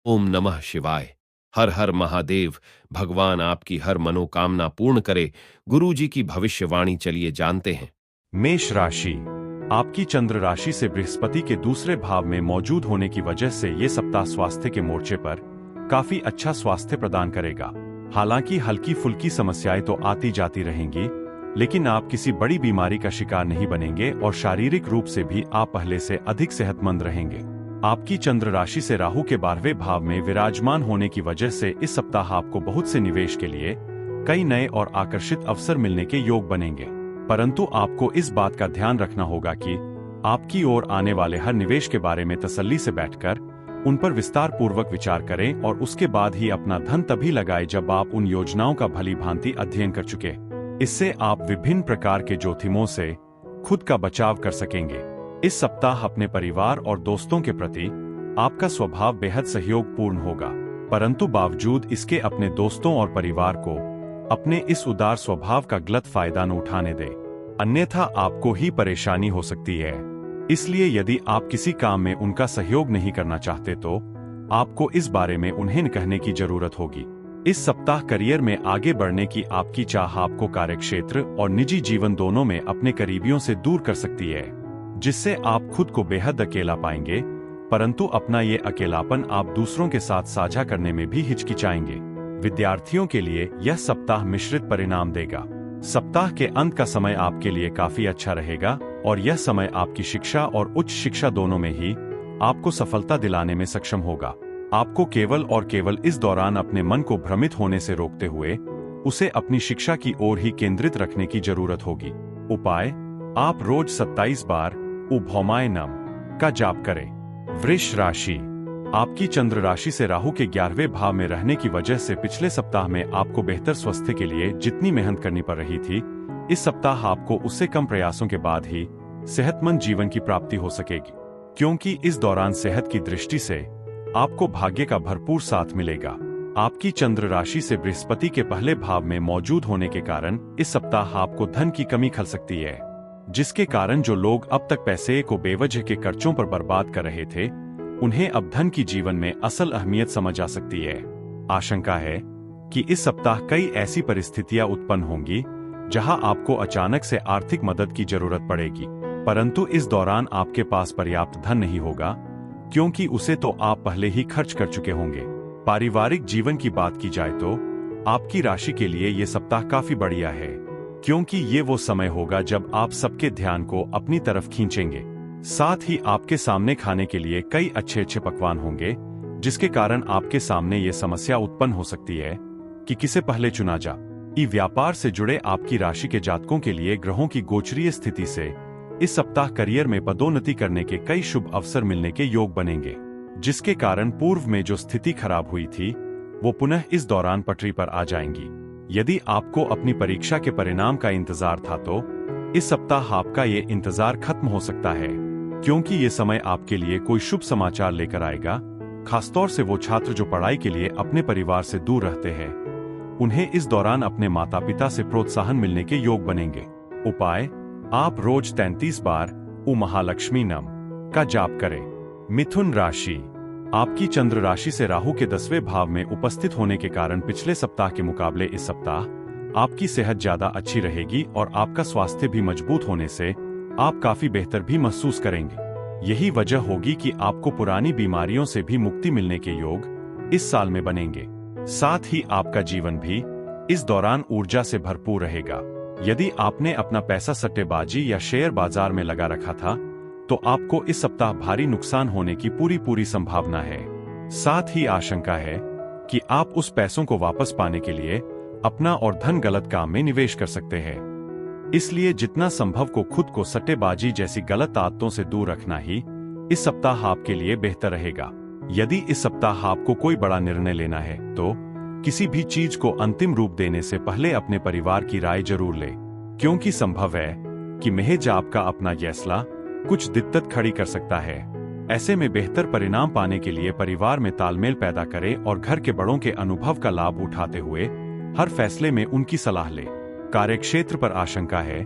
ओम नमः शिवाय। हर हर महादेव। भगवान आपकी हर मनोकामना पूर्ण करे। गुरु जी की भविष्यवाणी चलिए जानते हैं। मेष राशि। आपकी चंद्र राशि से बृहस्पति के दूसरे भाव में मौजूद होने की वजह से ये सप्ताह स्वास्थ्य के मोर्चे पर काफी अच्छा स्वास्थ्य प्रदान करेगा। हालांकि हल्की फुल्की समस्याएं तो आती जाती रहेंगी, लेकिन आप किसी बड़ी बीमारी का शिकार नहीं बनेंगे और शारीरिक रूप से भी आप पहले से अधिक सेहतमंद रहेंगे। आपकी चंद्र राशि से राहु के 12वें भाव में विराजमान होने की वजह से इस सप्ताह आपको बहुत से निवेश के लिए कई नए और आकर्षित अवसर मिलने के योग बनेंगे। परंतु आपको इस बात का ध्यान रखना होगा कि आपकी ओर आने वाले हर निवेश के बारे में तसल्ली से बैठकर उन पर विस्तार पूर्वक विचार करें और उसके बाद ही अपना धन तभी लगाएं जब आप उन योजनाओं का भली भांति अध्ययन कर चुके। इससे आप विभिन्न प्रकार के जोखिमों से खुद का बचाव कर सकेंगे। इस सप्ताह अपने परिवार और दोस्तों के प्रति आपका स्वभाव बेहद सहयोगपूर्ण होगा, परंतु बावजूद इसके अपने दोस्तों और परिवार को अपने इस उदार स्वभाव का गलत फायदा न उठाने दें, अन्यथा आपको ही परेशानी हो सकती है। इसलिए यदि आप किसी काम में उनका सहयोग नहीं करना चाहते तो आपको इस बारे में उन्हें कहने की जरूरत होगी। इस सप्ताह करियर में आगे बढ़ने की आपकी चाह आपको कार्यक्षेत्र और निजी जीवन दोनों में अपने करीबियों से दूर कर सकती है, जिससे आप खुद को बेहद अकेला पाएंगे, परंतु अपना ये अकेलापन आप दूसरों के साथ साझा करने में भी हिचकिचाएंगे। विद्यार्थियों के लिए यह सप्ताह मिश्रित परिणाम देगा। सप्ताह के अंत का समय आपके लिए काफी अच्छा रहेगा और यह समय आपकी शिक्षा और उच्च शिक्षा दोनों में ही आपको सफलता दिलाने में सक्षम होगा। आपको केवल और केवल इस दौरान अपने मन को भ्रमित होने से रोकते हुए उसे अपनी शिक्षा की ओर ही केंद्रित रखने की जरूरत होगी। उपाय: आप रोज 27 बार उभौमाय नम का जाप करें। वृष राशि। आपकी चंद्र राशि से राहु के 11वें भाव में रहने की वजह से पिछले सप्ताह में आपको बेहतर स्वास्थ्य के लिए जितनी मेहनत करनी पड़ रही थी, इस सप्ताह आपको उससे कम प्रयासों के बाद ही सेहतमंद जीवन की प्राप्ति हो सकेगी, क्योंकि इस दौरान सेहत की दृष्टि से आपको भाग्य का भरपूर साथ मिलेगा। आपकी चंद्र राशि से बृहस्पति के पहले भाव में मौजूद होने के कारण इस सप्ताह आपको धन की कमी खल सकती है, जिसके कारण जो लोग अब तक पैसे को बेवजह के खर्चों पर बर्बाद कर रहे थे, उन्हें अब धन की जीवन में असल अहमियत समझ आ सकती है। आशंका है कि इस सप्ताह कई ऐसी परिस्थितियां उत्पन्न होंगी जहां आपको अचानक से आर्थिक मदद की जरूरत पड़ेगी, परंतु इस दौरान आपके पास पर्याप्त धन नहीं होगा, क्योंकि उसे तो आप पहले ही खर्च कर चुके होंगे। पारिवारिक जीवन की बात की जाए तो आपकी राशि के लिए ये सप्ताह काफी बढ़िया है, क्योंकि ये वो समय होगा जब आप सबके ध्यान को अपनी तरफ खींचेंगे। साथ ही आपके सामने खाने के लिए कई अच्छे अच्छे पकवान होंगे, जिसके कारण आपके सामने ये समस्या उत्पन्न हो सकती है कि किसे पहले चुना जा। व्यापार से जुड़े आपकी राशि के जातकों के लिए ग्रहों की गोचरीय स्थिति से इस सप्ताह करियर में पदोन्नति करने के कई शुभ अवसर मिलने के योग बनेंगे, जिसके कारण पूर्व में जो स्थिति खराब हुई थी वो पुनः इस दौरान पटरी पर आ जाएंगी। यदि आपको अपनी परीक्षा के परिणाम का इंतजार था तो इस सप्ताह आपका ये इंतजार खत्म हो सकता है, क्योंकि ये समय आपके लिए कोई शुभ समाचार लेकर आएगा। खासतौर से वो छात्र जो पढ़ाई के लिए अपने परिवार से दूर रहते हैं, उन्हें इस दौरान अपने माता पिता से प्रोत्साहन मिलने के योग बनेंगे। उपाय: आप रोज 33 बार उ महालक्ष्मी नम का जाप करें। मिथुन राशि। आपकी चंद्र राशि से राहु के 10वें भाव में उपस्थित होने के कारण पिछले सप्ताह के मुकाबले इस सप्ताह आपकी सेहत ज्यादा अच्छी रहेगी और आपका स्वास्थ्य भी मजबूत होने से आप काफी बेहतर भी महसूस करेंगे। यही वजह होगी कि आपको पुरानी बीमारियों से भी मुक्ति मिलने के योग इस साल में बनेंगे। साथ ही आपका जीवन भी इस दौरान ऊर्जा से भरपूर रहेगा। यदि आपने अपना पैसा सट्टेबाजी या शेयर बाजार में लगा रखा था तो आपको इस सप्ताह भारी नुकसान होने की पूरी संभावना है। साथ ही आशंका है कि आप उस पैसों को वापस पाने के लिए अपना और धन गलत काम में निवेश कर सकते हैं। इसलिए जितना संभव को खुद को सट्टेबाजी जैसी गलत आदतों से दूर रखना ही इस सप्ताह आपके लिए बेहतर रहेगा। यदि इस सप्ताह आपको कोई बड़ा निर्णय लेना है तो किसी भी चीज को अंतिम रूप देने से पहले अपने परिवार की राय जरूर ले, क्योंकि संभव है कि महज आपका अपना फैसला कुछ दिक्कत खड़ी कर सकता है। ऐसे में बेहतर परिणाम पाने के लिए परिवार में तालमेल पैदा करें और घर के बड़ों के अनुभव का लाभ उठाते हुए हर फैसले में उनकी सलाह ले। कार्यक्षेत्र पर आशंका है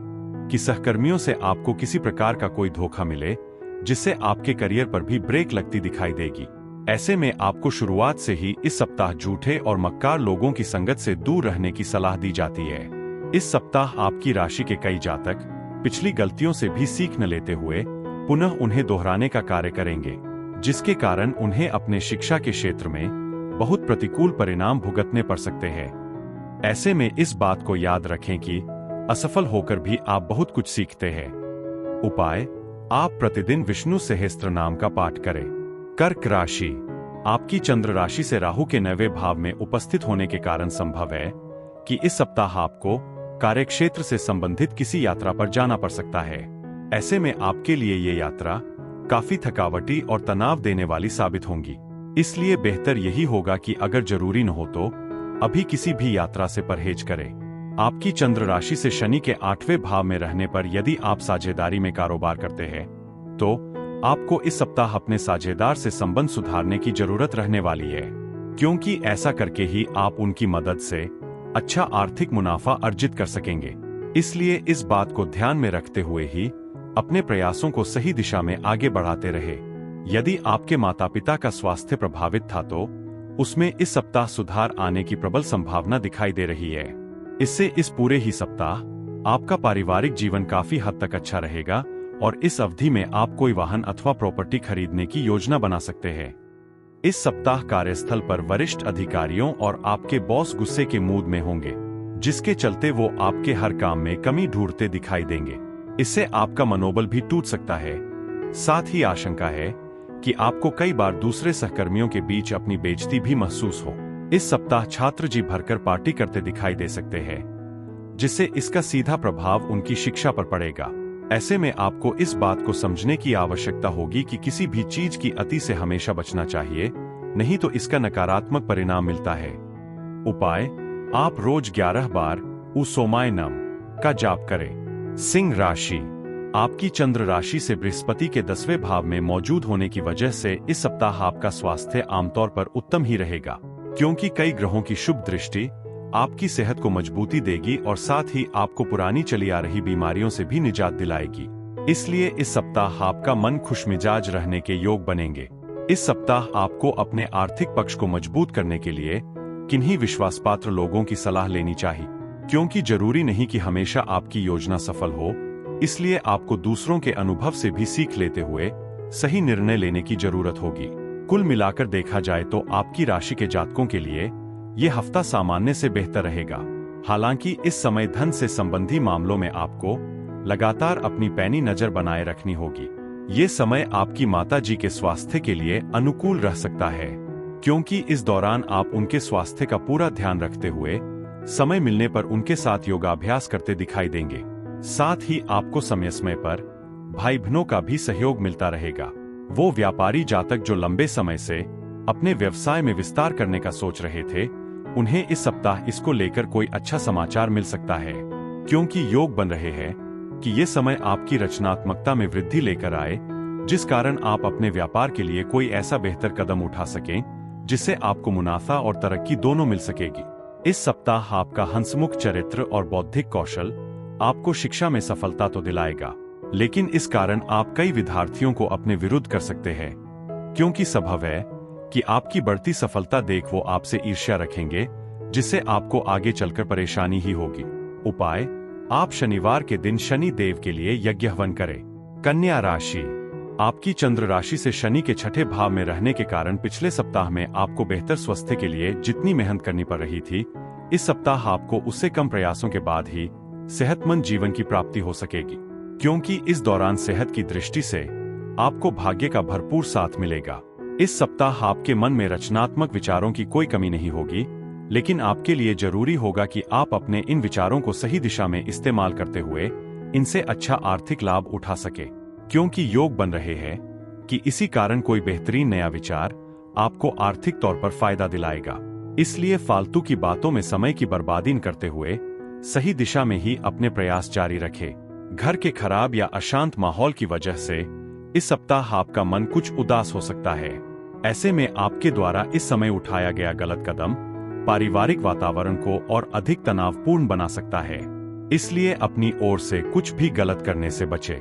कि सहकर्मियों से आपको किसी प्रकार का कोई धोखा मिले, जिससे आपके करियर पर भी ब्रेक लगती दिखाई देगी। ऐसे में आपको शुरुआत से ही इस सप्ताह झूठे और मक्कार लोगों की संगत से दूर रहने की सलाह दी जाती है। इस सप्ताह आपकी राशि के कई जातक पिछली गलतियों से भी सीख न लेते हुए पुनः उन्हें दोहराने का कार्य करेंगे, जिसके कारण उन्हें अपने शिक्षा के क्षेत्र में बहुत प्रतिकूल परिणाम भुगतने पड़ सकते हैं। ऐसे में इस बात को याद रखें कि असफल होकर भी आप बहुत कुछ सीखते हैं। उपाय, आप प्रतिदिन विष्णु सहस्त्र नाम का पाठ करें। कर्क राशि, आपकी चंद्र राशि से राहु के 9वें भाव में उपस्थित होने के कारण संभव है कि इस सप्ताह आपको कार्यक्षेत्र से संबंधित किसी यात्रा पर जाना पड़ सकता है। ऐसे में आपके लिए ये यात्रा काफी थकावटी और तनाव देने वाली साबित होंगी। इसलिए बेहतर यही होगा कि अगर जरूरी न हो तो अभी किसी भी यात्रा से परहेज करें। आपकी चंद्र राशि से शनि के 8वें भाव में रहने पर यदि आप साझेदारी में कारोबार करते हैं तो आपको इस सप्ताह अपने साझेदार से संबंध सुधारने की जरूरत रहने वाली है, क्योंकि ऐसा करके ही आप उनकी मदद से अच्छा आर्थिक मुनाफा अर्जित कर सकेंगे। इसलिए इस बात को ध्यान में रखते हुए ही अपने प्रयासों को सही दिशा में आगे बढ़ाते रहे। यदि आपके माता पिता का स्वास्थ्य प्रभावित था तो उसमें इस सप्ताह सुधार आने की प्रबल संभावना दिखाई दे रही है। इससे इस पूरे ही सप्ताह आपका पारिवारिक जीवन काफी हद तक अच्छा रहेगा और इस अवधि में आप कोई वाहन अथवा प्रॉपर्टी खरीदने की योजना बना सकते हैं। इस सप्ताह कार्यस्थल पर वरिष्ठ अधिकारियों और आपके बॉस गुस्से के मूड में होंगे, जिसके चलते वो आपके हर काम में कमी ढूंढते दिखाई देंगे। इससे आपका मनोबल भी टूट सकता है। साथ ही आशंका है कि आपको कई बार दूसरे सहकर्मियों के बीच अपनी बेइज्जती भी महसूस हो। इस सप्ताह छात्र जी भरकर पार्टी करते दिखाई दे सकते हैं, जिससे इसका सीधा प्रभाव उनकी शिक्षा पर पड़ेगा। ऐसे में आपको इस बात को समझने की आवश्यकता होगी कि किसी भी चीज की अति से हमेशा बचना चाहिए, नहीं तो इसका नकारात्मक परिणाम मिलता है। उपाय, आप रोज 11 बार ऊ सोमाय नम का जाप करें। सिंह राशि, आपकी चंद्र राशि से बृहस्पति के 10वें भाव में मौजूद होने की वजह से इस सप्ताह आपका स्वास्थ्य आमतौर पर उत्तम ही रहेगा, क्योंकि कई ग्रहों की शुभ दृष्टि आपकी सेहत को मजबूती देगी और साथ ही आपको पुरानी चली आ रही बीमारियों से भी निजात दिलाएगी। इसलिए इस सप्ताह आपका मन खुशमिजाज रहने के योग बनेंगे। इस सप्ताह आपको अपने आर्थिक पक्ष को मजबूत करने के लिए किन्हीं विश्वासपात्र लोगों की सलाह लेनी चाहिए, क्योंकि जरूरी नहीं कि हमेशा आपकी योजना सफल हो। इसलिए आपको दूसरों के अनुभव से भी सीख लेते हुए सही निर्णय लेने की जरूरत होगी। कुल मिलाकर देखा जाए तो आपकी राशि के जातकों के लिए ये हफ्ता सामान्य से बेहतर रहेगा। हालांकि इस समय धन से संबंधी मामलों में आपको लगातार अपनी पैनी नजर बनाए रखनी होगी। ये समय आपकी माता जी के स्वास्थ्य के लिए अनुकूल रह सकता है, क्योंकि इस दौरान आप उनके स्वास्थ्य का पूरा ध्यान रखते हुए समय मिलने पर उनके साथ योगाभ्यास करते दिखाई देंगे। साथ ही आपको समय समय पर भाई बहनों का भी सहयोग मिलता रहेगा। वो व्यापारी जातक जो लंबे समय से अपने व्यवसाय में विस्तार करने का सोच रहे थे, उन्हें इस सप्ताह इसको लेकर कोई अच्छा समाचार मिल सकता है, क्योंकि योग बन रहे हैं कि ये समय आपकी रचनात्मकता में वृद्धि लेकर आए, जिस कारण आप अपने व्यापार के लिए कोई ऐसा बेहतर कदम उठा सकें जिससे आपको मुनाफा और तरक्की दोनों मिल सकेगी। इस सप्ताह आपका हंसमुख चरित्र और बौद्धिक कौशल आपको शिक्षा में सफलता तो दिलाएगा, लेकिन इस कारण आप कई विद्यार्थियों को अपने विरुद्ध कर सकते हैं, क्योंकि संभव है कि आपकी बढ़ती सफलता देख वो आपसे ईर्ष्या रखेंगे, जिससे आपको आगे चलकर परेशानी ही होगी। उपाय, आप शनिवार के दिन शनि देव के लिए यज्ञ हवन करें। कन्या राशि, आपकी चंद्र राशि से शनि के 6ठे भाव में रहने के कारण पिछले सप्ताह में आपको बेहतर स्वास्थ्य के लिए जितनी मेहनत करनी पड़ रही थी, इस सप्ताह आपको उससे कम प्रयासों के बाद ही सेहतमंद जीवन की प्राप्ति हो सकेगी, क्योंकि इस दौरान सेहत की दृष्टि से आपको भाग्य का भरपूर साथ मिलेगा। इस सप्ताह आपके मन में रचनात्मक विचारों की कोई कमी नहीं होगी, लेकिन आपके लिए जरूरी होगा कि आप अपने इन विचारों को सही दिशा में इस्तेमाल करते हुए इनसे अच्छा आर्थिक लाभ उठा सके, क्योंकि योग बन रहे हैं कि इसी कारण कोई बेहतरीन नया विचार आपको आर्थिक तौर पर फायदा दिलाएगा। इसलिए फालतू की बातों में समय की बर्बादी न करते हुए सही दिशा में ही अपने प्रयास जारी रखें। घर के खराब या अशांत माहौल की वजह से इस सप्ताह आपका मन कुछ उदास हो सकता है। ऐसे में आपके द्वारा इस समय उठाया गया गलत कदम पारिवारिक वातावरण को और अधिक तनावपूर्ण बना सकता है। इसलिए अपनी ओर से कुछ भी गलत करने से बचें।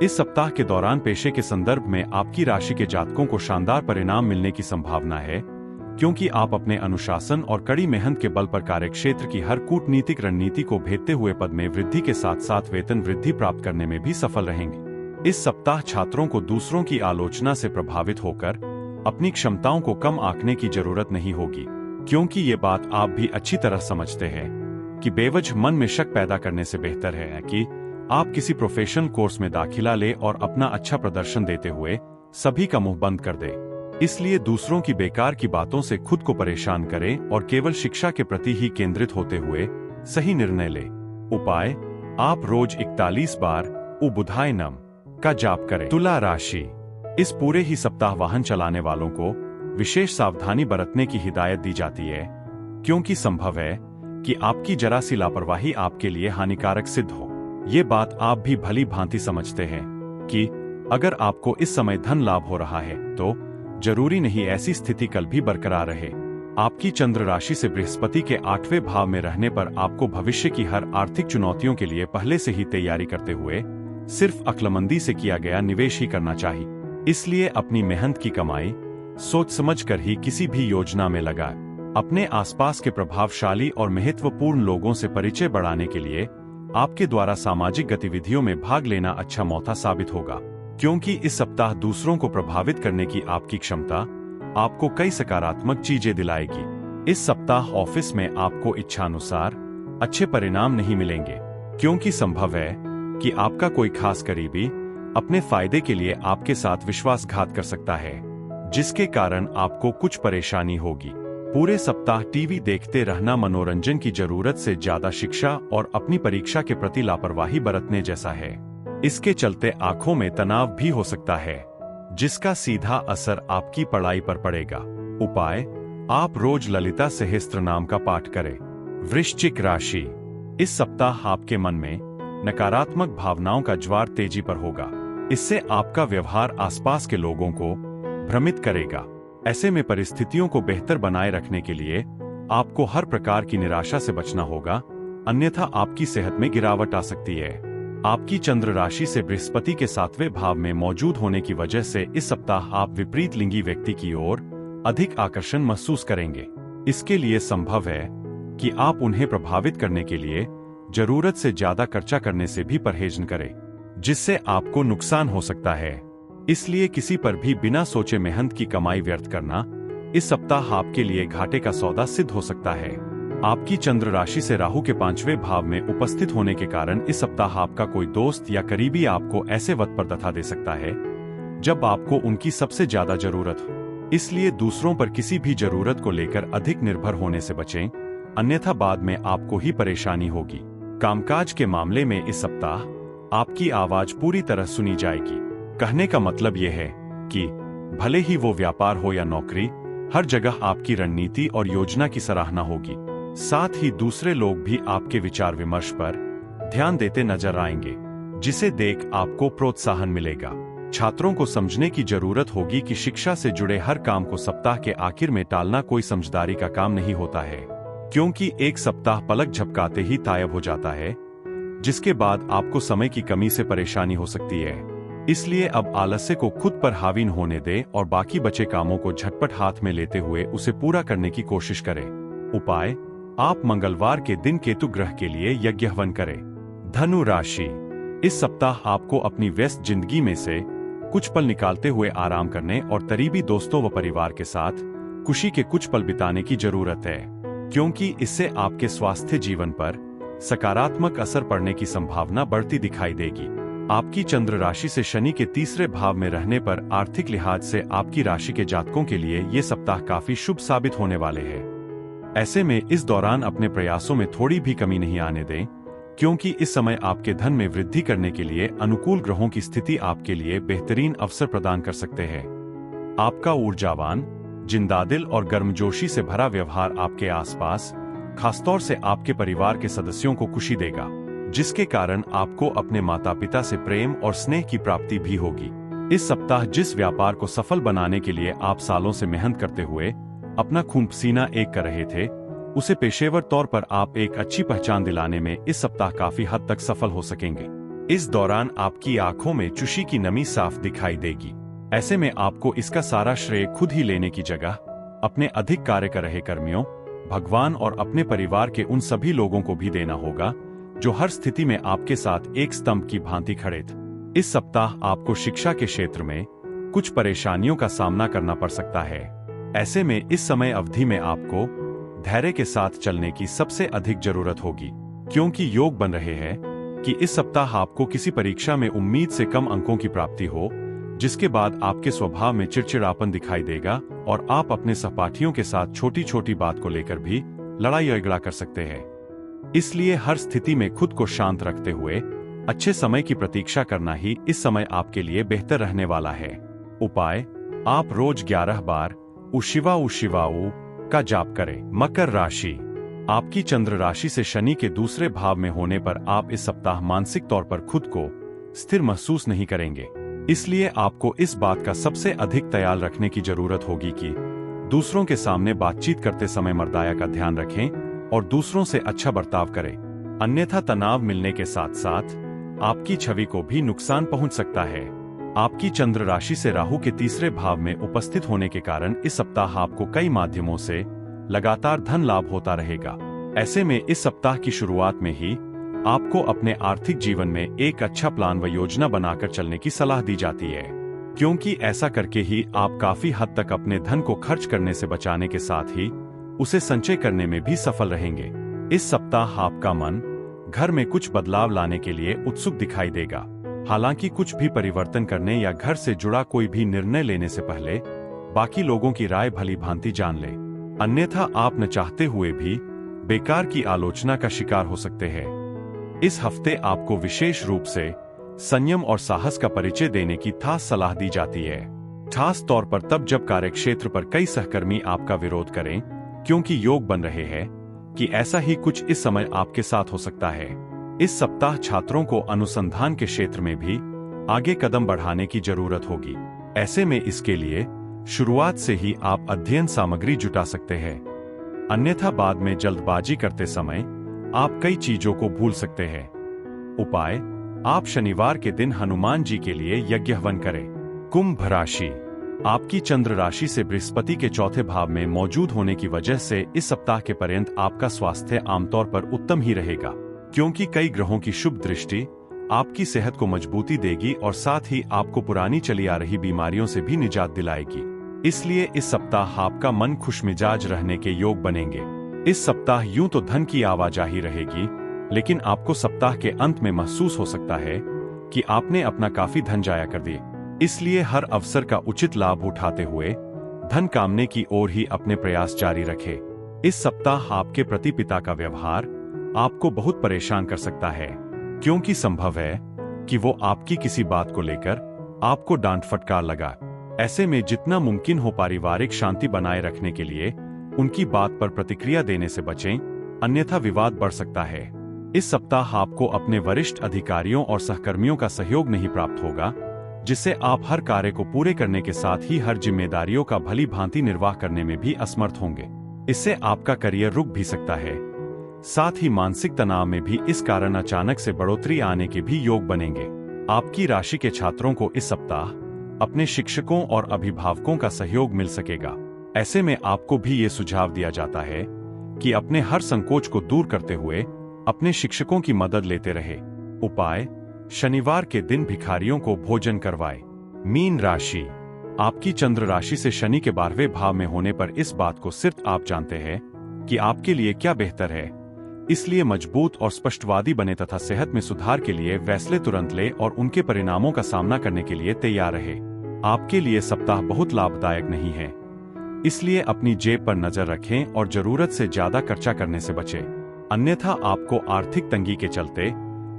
इस सप्ताह के दौरान पेशे के संदर्भ में आपकी राशि के जातकों को शानदार परिणाम मिलने की संभावना है, क्योंकि आप अपने अनुशासन और कड़ी मेहनत के बल पर कार्यक्षेत्र की हर कूटनीतिक रणनीति को भेदते हुए पद में वृद्धि के साथ साथ वेतन वृद्धि प्राप्त करने में भी सफल रहेंगे। इस सप्ताह छात्रों को दूसरों की आलोचना से प्रभावित होकर अपनी क्षमताओं को कम आंकने की जरूरत नहीं होगी, क्योंकि ये बात आप भी अच्छी तरह समझते हैं कि बेवजह मन में शक पैदा करने से बेहतर है कि आप किसी प्रोफेशनल कोर्स में दाखिला ले और अपना अच्छा प्रदर्शन देते हुए सभी का मुंह बंद कर दे। इसलिए दूसरों की बेकार की बातों से खुद को परेशान करें और केवल शिक्षा के प्रति ही केंद्रित होते हुए सही निर्णय लें। उपाय, आप रोज 41 बार उ बुधाय नम का जाप करें। तुला राशि, इस पूरे ही सप्ताह वाहन चलाने वालों को विशेष सावधानी बरतने की हिदायत दी जाती है, क्योंकि संभव है कि आपकी जरा सी लापरवाही आपके लिए हानिकारक सिद्ध हो। ये बात आप भी भली भांति समझते हैं कि अगर आपको इस समय धन लाभ हो रहा है तो जरूरी नहीं ऐसी स्थिति कल भी बरकरार रहे। आपकी चंद्र राशि से बृहस्पति के 8वें भाव में रहने पर आपको भविष्य की हर आर्थिक चुनौतियों के लिए पहले से ही तैयारी करते हुए सिर्फ अक्लमंदी से किया गया निवेश ही करना चाहिए। इसलिए अपनी मेहनत की कमाई सोच समझकर ही किसी भी योजना में लगाए। अपने आसपास के प्रभावशाली और महत्वपूर्ण लोगों से परिचय बढ़ाने के लिए आपके द्वारा सामाजिक गतिविधियों में भाग लेना अच्छा मौका साबित होगा, क्योंकि इस सप्ताह दूसरों को प्रभावित करने की आपकी क्षमता आपको कई सकारात्मक चीजें दिलाएगी। इस सप्ताह ऑफिस में आपको इच्छानुसार अच्छे परिणाम नहीं मिलेंगे, क्योंकि संभव है कि आपका कोई खास करीबी अपने फायदे के लिए आपके साथ विश्वासघात कर सकता है, जिसके कारण आपको कुछ परेशानी होगी। पूरे सप्ताह टीवी देखते रहना मनोरंजन की जरूरत से ज्यादा शिक्षा और अपनी परीक्षा के प्रति लापरवाही बरतने जैसा है। इसके चलते आंखों में तनाव भी हो सकता है, जिसका सीधा असर आपकी पढ़ाई पर पड़ेगा। उपाय, आप रोज ललिता सहस्त्र नाम का पाठ करें। वृश्चिक राशि, इस सप्ताह आपके मन में नकारात्मक भावनाओं का ज्वार तेजी पर होगा। इससे आपका व्यवहार आसपास के लोगों को भ्रमित करेगा। ऐसे में परिस्थितियों को बेहतर बनाए रखने के लिए आपको हर प्रकार की निराशा से बचना होगा, अन्यथा आपकी सेहत में गिरावट आ सकती है। आपकी चंद्र राशि से बृहस्पति के 7वें भाव में मौजूद होने की वजह से इस सप्ताह आप विपरीत लिंगी व्यक्ति की ओर अधिक आकर्षण महसूस करेंगे। इसके लिए संभव है कि आप उन्हें प्रभावित करने के लिए जरूरत से ज्यादा खर्चा करने से भी परहेज न करें, जिससे आपको नुकसान हो सकता है। इसलिए किसी पर भी बिना सोचे मेहनत की कमाई व्यर्थ करना इस सप्ताह आपके लिए घाटे का सौदा सिद्ध हो सकता है। आपकी चंद्र राशि से राहु के 5वें भाव में उपस्थित होने के कारण इस सप्ताह आपका कोई दोस्त या करीबी आपको ऐसे वक्त पर दफा दे सकता है जब आपको उनकी सबसे ज्यादा जरूरत हो। इसलिए दूसरों पर किसी भी जरूरत को लेकर अधिक निर्भर होने से बचें, अन्यथा बाद में आपको ही परेशानी होगी। कामकाज के मामले में इस सप्ताह आपकी आवाज पूरी तरह सुनी जाएगी। कहने का मतलब यह है कि भले ही वो व्यापार हो या नौकरी, हर जगह आपकी रणनीति और योजना की सराहना होगी। साथ ही दूसरे लोग भी आपके विचार विमर्श पर ध्यान देते नजर आएंगे, जिसे देख आपको प्रोत्साहन मिलेगा। छात्रों को समझने की जरूरत होगी कि शिक्षा से जुड़े हर काम को सप्ताह के आखिर में टालना कोई समझदारी का काम नहीं होता है, क्योंकि एक सप्ताह पलक झपकाते ही गायब हो जाता है, जिसके बाद आपको समय की कमी से परेशानी हो सकती है। इसलिए अब आलस्य को खुद पर हावी न होने दें और बाकी बचे कामों को झटपट हाथ में लेते हुए उसे पूरा करने की कोशिश करें। उपाय, आप मंगलवार के दिन केतु ग्रह के लिए यज्ञ हवन करें। धनु राशि, इस सप्ताह आपको अपनी व्यस्त जिंदगी में से कुछ पल निकालते हुए आराम करने और करीबी दोस्तों व परिवार के साथ खुशी के कुछ पल बिताने की जरूरत है, क्योंकि इससे आपके स्वास्थ्य जीवन पर सकारात्मक असर पड़ने की संभावना बढ़ती दिखाई देगी। आपकी चंद्र राशि से शनि के 3रे भाव में रहने पर आर्थिक लिहाज से आपकी राशि के जातकों के लिए ये सप्ताह काफी शुभ साबित होने वाले हैं। ऐसे में इस दौरान अपने प्रयासों में थोड़ी भी कमी नहीं आने दें, क्योंकि इस समय आपके धन में वृद्धि करने के लिए अनुकूल ग्रहों की स्थिति आपके लिए बेहतरीन अवसर प्रदान कर सकते हैं। आपका ऊर्जावान, जिंदादिल और गर्मजोशी से भरा व्यवहार आपके आसपास, खासतौर से आपके परिवार के सदस्यों को खुशी देगा, जिसके कारण आपको अपने माता पिता से प्रेम और स्नेह की प्राप्ति भी होगी। इस सप्ताह जिस व्यापार को सफल बनाने के लिए आप सालों से मेहनत करते हुए अपना खून पसीना एक कर रहे थे, उसे पेशेवर तौर पर आप एक अच्छी पहचान दिलाने में इस सप्ताह काफी हद तक सफल हो सकेंगे। इस दौरान आपकी आंखों में चुशी की नमी साफ दिखाई देगी। ऐसे में आपको इसका सारा श्रेय खुद ही लेने की जगह अपने अधिक कार्य कर रहे कर्मियों, भगवान और अपने परिवार के उन सभी लोगों को भी देना होगा जो हर स्थिति में आपके साथ एक स्तंभ की भांति खड़े थे। इस सप्ताह आपको शिक्षा के क्षेत्र में कुछ परेशानियों का सामना करना पड़ सकता है। ऐसे में इस समय अवधि में आपको धैर्य के साथ चलने की सबसे अधिक जरूरत होगी, क्योंकि योग बन रहे हैं कि इस सप्ताह आपको किसी परीक्षा में उम्मीद से कम अंकों की प्राप्ति हो, जिसके बाद आपके स्वभाव में चिड़चिड़ापन दिखाई देगा और आप अपने सहपाठियों के साथ छोटी छोटी बात को लेकर भी लड़ाई झगड़ा कर सकते हैं। इसलिए हर स्थिति में खुद को शांत रखते हुए अच्छे समय की प्रतीक्षा करना ही इस समय आपके लिए बेहतर रहने वाला है। उपाय, आप रोज 11 बार उ शिवा ऊ का जाप करें। मकर राशि, आपकी चंद्र राशि से शनि के दूसरे भाव में होने पर आप इस सप्ताह मानसिक तौर पर खुद को स्थिर महसूस नहीं करेंगे। इसलिए आपको इस बात का सबसे अधिक ख्याल रखने की जरूरत होगी कि दूसरों के सामने बातचीत करते समय मर्यादा का ध्यान रखें और दूसरों से अच्छा बर्ताव करें, अन्यथा तनाव मिलने के साथ साथ आपकी छवि को भी नुकसान पहुंच सकता है। आपकी चंद्र राशि से राहु के तीसरे भाव में उपस्थित होने के कारण इस सप्ताह आपको कई माध्यमों से लगातार धन लाभ होता रहेगा। ऐसे में इस सप्ताह की शुरुआत में ही आपको अपने आर्थिक जीवन में एक अच्छा प्लान व योजना बनाकर चलने की सलाह दी जाती है, क्योंकि ऐसा करके ही आप काफी हद तक अपने धन को खर्च करने से बचाने के साथ ही उसे संचय करने में भी सफल रहेंगे। इस सप्ताह आपका मन घर में कुछ बदलाव लाने के लिए उत्सुक दिखाई देगा। हालांकि कुछ भी परिवर्तन करने या घर से जुड़ा कोई भी निर्णय लेने से पहले बाकी लोगों की राय भली भांति जान ले, अन्यथा आप न चाहते हुए भी बेकार की आलोचना का शिकार हो सकते हैं। इस हफ्ते आपको विशेष रूप से संयम और साहस का परिचय देने की खास सलाह दी जाती है, खास तौर पर तब जब कार्यक्षेत्र पर कई सहकर्मी आपका विरोध करें, क्योंकि योग बन रहे हैं कि ऐसा ही कुछ इस समय आपके साथ हो सकता है। इस सप्ताह छात्रों को अनुसंधान के क्षेत्र में भी आगे कदम बढ़ाने की जरूरत होगी। ऐसे में इसके लिए शुरुआत से ही आप अध्ययन सामग्री जुटा सकते हैं, अन्यथा बाद में जल्दबाजी करते समय आप कई चीजों को भूल सकते हैं। उपाय, आप शनिवार के दिन हनुमान जी के लिए यज्ञ हवन करें। कुंभ राशि, आपकी चंद्र राशि से बृहस्पति के चौथे भाव में मौजूद होने की वजह से इस सप्ताह के पर्यंत आपका स्वास्थ्य आमतौर पर उत्तम ही रहेगा, क्योंकि कई ग्रहों की शुभ दृष्टि आपकी सेहत को मजबूती देगी और साथ ही आपको पुरानी चली आ रही बीमारियों से भी निजात दिलाएगी। इसलिए इस सप्ताह आपका मन खुशमिजाज रहने के योग बनेंगे। इस सप्ताह यूं तो धन की आवाजाही रहेगी, लेकिन आपको सप्ताह के अंत में महसूस हो सकता है कि आपने अपना काफी धन जाया कर दिए। इसलिए हर अवसर का उचित लाभ उठाते हुए धन कामने की ओर ही अपने प्रयास जारी रखें। इस सप्ताह आपके प्रति पिता का व्यवहार आपको बहुत परेशान कर सकता है, क्योंकि संभव है कि वो आपकी किसी बात को लेकर आपको डांट फटकार लगा। ऐसे में जितना मुमकिन हो पारिवारिक शांति बनाए रखने के लिए उनकी बात पर प्रतिक्रिया देने से बचें, अन्यथा विवाद बढ़ सकता है। इस सप्ताह आपको अपने वरिष्ठ अधिकारियों और सहकर्मियों का सहयोग नहीं प्राप्त होगा, जिससे आप हर कार्य को पूरे करने के साथ ही हर जिम्मेदारियों का भली भांति निर्वाह करने में भी असमर्थ होंगे। इससे आपका करियर रुक भी सकता है। साथ ही मानसिक तनाव में भी इस कारण अचानक से बढ़ोतरी आने के भी योग बनेंगे। आपकी राशि के छात्रों को इस सप्ताह अपने शिक्षकों और अभिभावकों का सहयोग मिल सकेगा। ऐसे में आपको भी ये सुझाव दिया जाता है कि अपने हर संकोच को दूर करते हुए अपने शिक्षकों की मदद लेते रहे। उपाय, शनिवार के दिन भिखारियों को भोजन करवाएं। मीन राशि, आपकी चंद्र राशि से शनि के 12वें भाव में होने पर इस बात को सिर्फ आप जानते हैं कि आपके लिए क्या बेहतर है। इसलिए मजबूत और स्पष्टवादी बने तथा सेहत में सुधार के लिए फैसले तुरंत ले और उनके परिणामों का सामना करने के लिए तैयार रहे। आपके लिए सप्ताह बहुत लाभदायक नहीं है, इसलिए अपनी जेब पर नजर रखें और जरूरत से ज्यादा खर्चा करने से बचें, अन्यथा आपको आर्थिक तंगी के चलते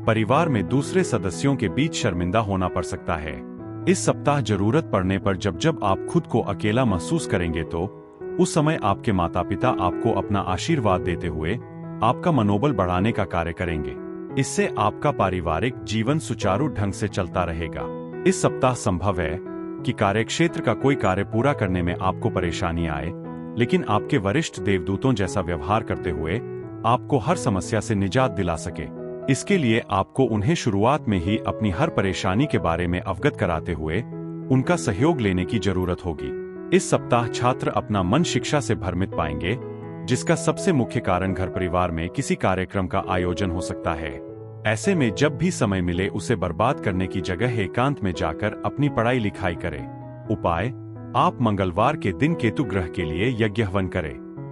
परिवार में दूसरे सदस्यों के बीच शर्मिंदा होना पड़ सकता है। इस सप्ताह जरूरत पड़ने पर जब जब आप खुद को अकेला महसूस करेंगे तो उस समय आपके माता पिता आपको अपना आशीर्वाद देते हुए आपका मनोबल बढ़ाने का कार्य करेंगे। इससे आपका पारिवारिक जीवन सुचारू ढंग से चलता रहेगा। इस सप्ताह संभव है कि कार्यक्षेत्र का कोई कार्य पूरा करने में आपको परेशानी आए, लेकिन आपके वरिष्ठ देवदूतों जैसा व्यवहार करते हुए आपको हर समस्या से निजात दिला सके। इसके लिए आपको उन्हें शुरुआत में ही अपनी हर परेशानी के बारे में अवगत कराते हुए उनका सहयोग लेने की जरूरत होगी। इस सप्ताह छात्र अपना मन शिक्षा से भ्रमित पाएंगे, जिसका सबसे मुख्य कारण घर परिवार में किसी कार्यक्रम का आयोजन हो सकता है। ऐसे में जब भी समय मिले उसे बर्बाद करने की जगह एकांत में जाकर अपनी पढ़ाई लिखाई करें। उपाय: आप मंगलवार के दिन केतु ग्रह के लिए यज्ञ हवन करें।